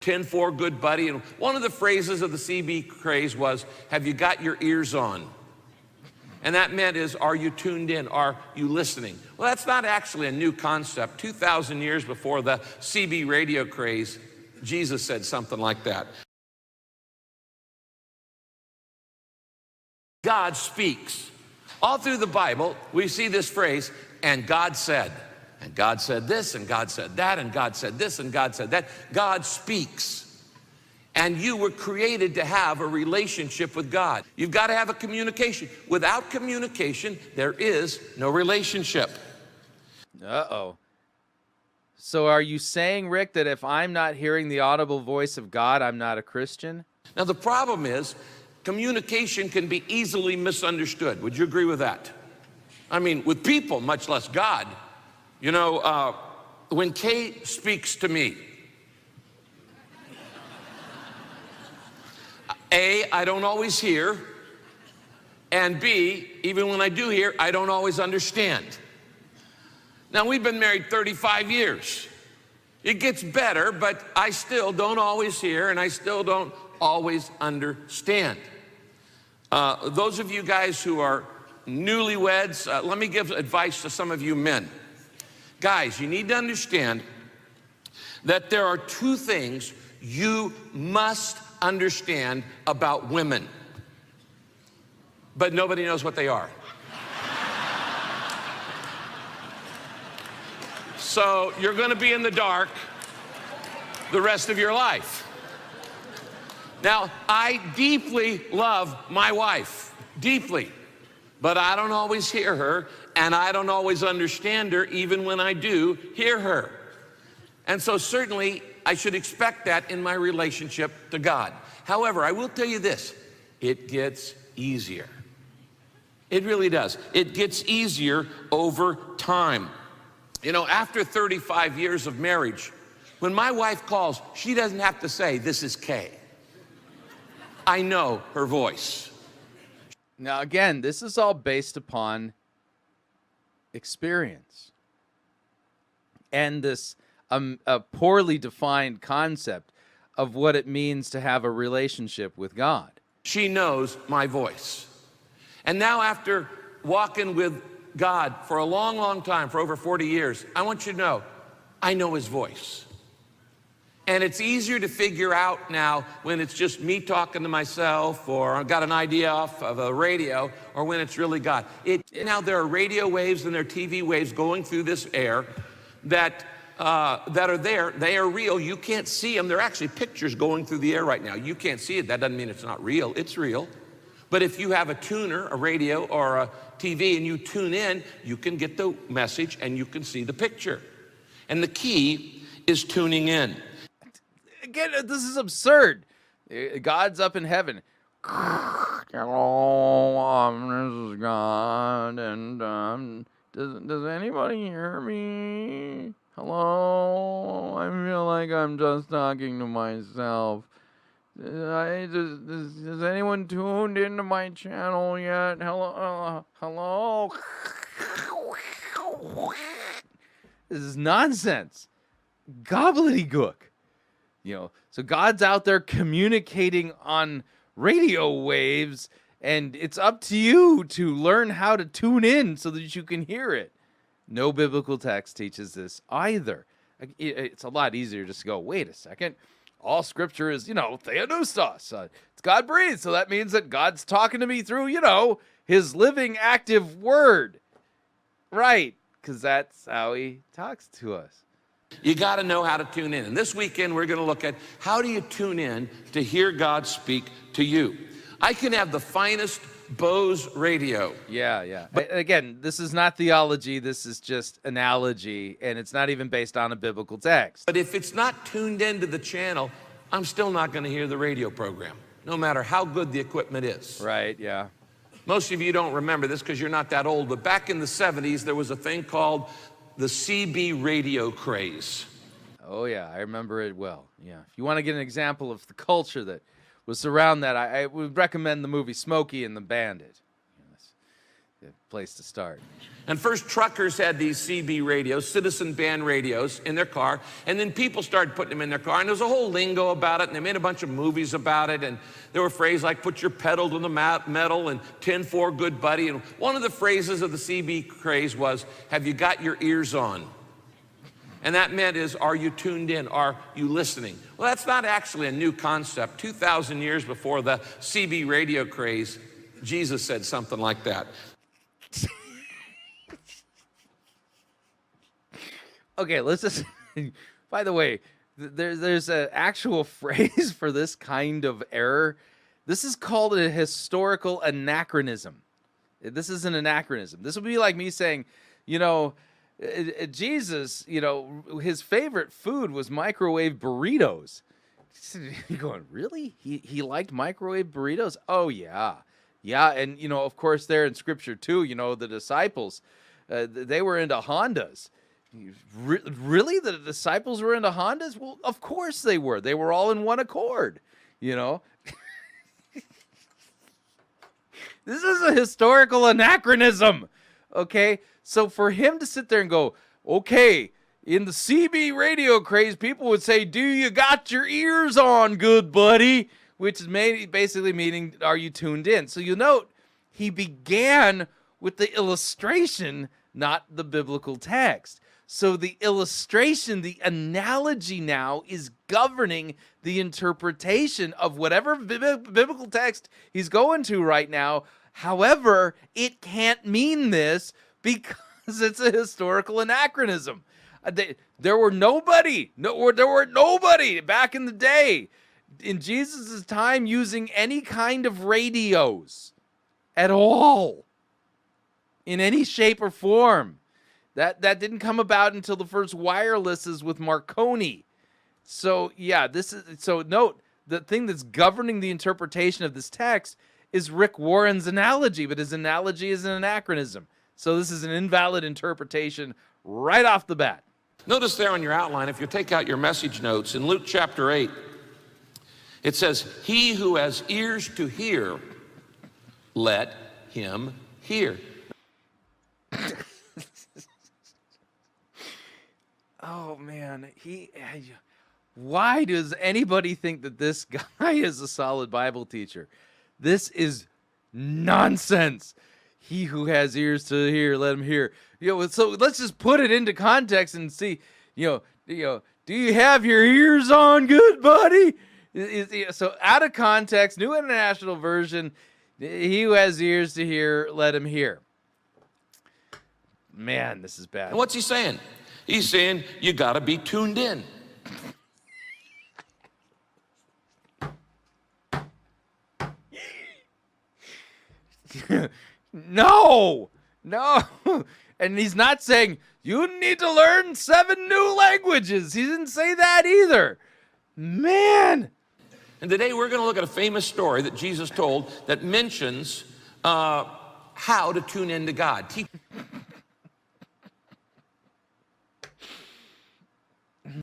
10-4, good buddy. And one of the phrases of the CB craze was, have you got your ears on? And that meant is, are you tuned in? Are you listening? Well, that's not actually a new concept. 2,000 years before the CB radio craze, Jesus said something like that. God speaks. All through the Bible, we see this phrase, and God said. And God said this, and God said that, and God said this, and God said that. God speaks. And you were created to have a relationship with God. You've got to have a communication. Without communication, there is no relationship. Uh-oh. So are you saying, Rick, that if I'm not hearing the audible voice of God, I'm not a Christian? Now, the problem is, communication can be easily misunderstood. Would you agree with that? I mean, with people, much less God. You know, when Kay speaks to me, A, I don't always hear, and B, even when I do hear, I don't always understand. Now, we've been married 35 years. It gets better, but I still don't always hear, and I still don't always understand. Those of you guys who are newlyweds, let me give advice to some of you men. Guys, you need to understand that there are two things you must understand about women, but nobody knows what they are. So you're going to be in the dark the rest of your life. Now, I deeply love my wife, deeply, but I don't always hear her, and I don't always understand her, even when I do hear her. And so certainly, I should expect that in my relationship to God. However, I will tell you this, it gets easier. It really does. It gets easier over time. You know, after 35 years of marriage, when my wife calls, she doesn't have to say, this is Kay. I know her voice. Now, again, this is all based upon experience and this a poorly defined concept of what it means to have a relationship with God. She knows my voice. And now, after walking with God for a long, long time, for over 40 years, I want you to know, I know his voice. And it's easier to figure out now when it's just me talking to myself, or I've got an idea off of a radio, or when it's really God. Now there are radio waves and there are TV waves going through this air that are there. They are real. You can't see them. They're actually pictures going through the air right now. You can't see it. That doesn't mean it's not real. It's real. But if you have a tuner, a radio, or a TV, and you tune in, you can get the message and you can see the picture. And the key is tuning in. Again, this is absurd. God's up in heaven. Hello, this is God, and does anybody hear me? Hello, I feel like I'm just talking to myself. Is anyone tuned into my channel yet? Hello, hello. This is nonsense. Gobbledygook. You know, so God's out there communicating on radio waves, and it's up to you to learn how to tune in so that you can hear it. No biblical text teaches this either. It's a lot easier just to go, wait a second, all scripture is, theonoustos. It's God breathed, so that means that God's talking to me through, his living, active word. Right, because that's how he talks to us. You got to know how to tune in. And this weekend, we're going to look at how do you tune in to hear God speak to you. I can have the finest Bose radio. Yeah. But again, this is not theology. This is just analogy, and it's not even based on a biblical text. But if it's not tuned into the channel, I'm still not going to hear the radio program, no matter how good the equipment is. Right, yeah. Most of you don't remember this because you're not that old, but back in the 70s, there was a thing called the CB radio craze. Oh, yeah, I remember it well. Yeah. If you want to get an example of the culture that was around that, I would recommend the movie Smokey and the Bandit. place to start. And first truckers had these CB radios, citizen band radios, in their car, and then people started putting them in their car, and there was a whole lingo about it, and they made a bunch of movies about it, and there were phrases like put your pedal to the metal and 10-4 good buddy, and one of the phrases of the CB craze was, have you got your ears on? And that meant is, are you tuned in? Are you listening? Well, that's not actually a new concept. 2,000 years before the CB radio craze, Jesus said something like that. Okay, let's just, by the way, there's an actual phrase for this kind of error. This is called a historical anachronism. This is an anachronism. This would be like me saying, Jesus, his favorite food was microwave burritos. You're going, really? He liked microwave burritos? Oh, yeah. Yeah, and, of course, there in Scripture, too, the disciples, they were into Hondas. Really? The disciples were into Hondas? Well, of course they were. They were all in one accord, This is a historical anachronism, okay? So for him to sit there and go, okay, in the CB radio craze, people would say, do you got your ears on, good buddy? Which is basically meaning, are you tuned in? So you'll note, he began with the illustration, not the biblical text. So the illustration, the analogy now is governing the interpretation of whatever biblical text he's going to right now. However, it can't mean this because it's a historical anachronism. There were nobody back in the day in Jesus' time using any kind of radios at all in any shape or form. That didn't come about until the first wirelesses with Marconi. So yeah, note the thing that's governing the interpretation of this text is Rick Warren's analogy, but his analogy is an anachronism. So this is an invalid interpretation right off the bat. Notice there on your outline, if you take out your message notes, in Luke chapter 8, it says, he who has ears to hear, let him hear. Oh, man. Why does anybody think that this guy is a solid Bible teacher? This is nonsense. He who has ears to hear, let him hear. So let's just put it into context and see, do you have your ears on, good buddy? So out of context, New International Version, he who has ears to hear, let him hear. Man, this is bad. And what's he saying? He's saying you got to be tuned in. No. And he's not saying you need to learn 7 new languages. He didn't say that either. Man. And today we're going to look at a famous story that Jesus told that mentions how to tune into God.